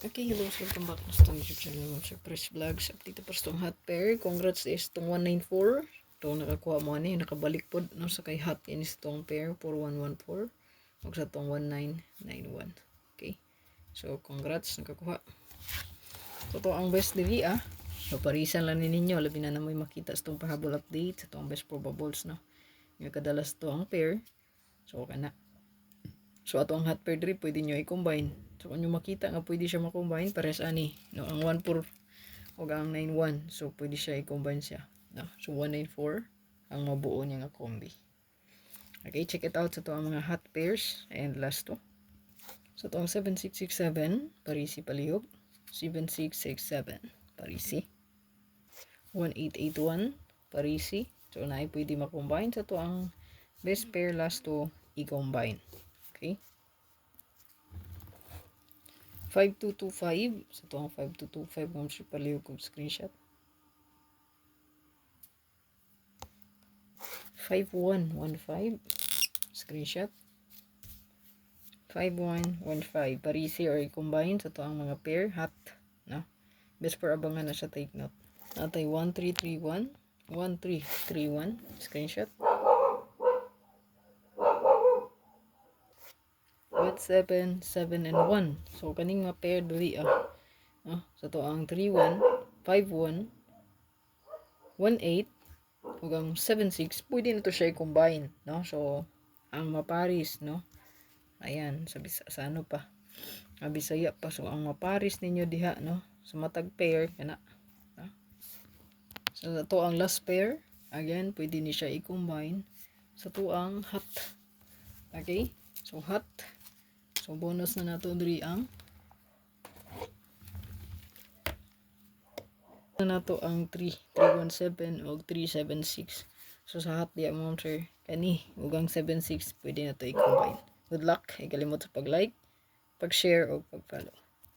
Okay, hello, welcome back sa itong YouTube channel mo sa Press Vlogs. Update pa sa itong hot pair. Congrats is itong 194. Itong nakakuha mo ni, nakabalik po no, sa kay hot in itong pair 4114. O sa itong 1991. Okay, so congrats, nakakuha. So ito ang best dili So parisan lang ninyo, labi na namoy makita sa itong pahabol update, sa itong best probables no. Yung kadalas ito ang pair. So kana. So ato ang hot pair diri pwede nyo i-combine. So kung nyo makita nga pwede siya ma-combine pares ani no ang 14 o ang 91. So pwede siya i-combine siya. No? So 194 ang mabuo niya nga kombi. Okay, check it out sa to ang mga hot pairs and last to. So to ang 7667 Parisi palihog. 7667 Parisi. 1881 Parisi. So naay pwede ma-combine sa to ang best pair last to i-combine. Okay. 5225 sa tuwang 5225 kung siya palihog kong screenshot. 5115 screenshot. 5115 parisi or i-combine sa tuwang mga pair hot no. Best for abangan na siya, take note. Natay 1331 1331 screenshot. 7, 7, and 1. So, kaning mga pair dali so, to ang 3, 1, 5, 1, 1, 8, hanggang 7, 6. Pwede na to siya i-combine, no? So, ang maparis, no? Ayan, sa ano pa? Bisaya pa. So, ang maparis ninyo diha, no? Sa matag pair, kana. No? So, to ang last pair. Again, pwede ni siya i-combine sa to ang hot. Okay? So, hot. So, bonus na nato diri ang nato ang 317 o 376. So, sa hot diya mo sir, kani, ugang 76, pwede na to i-combine. Good luck. Ikalimot sa pag-like, pag-share, o pag-follow.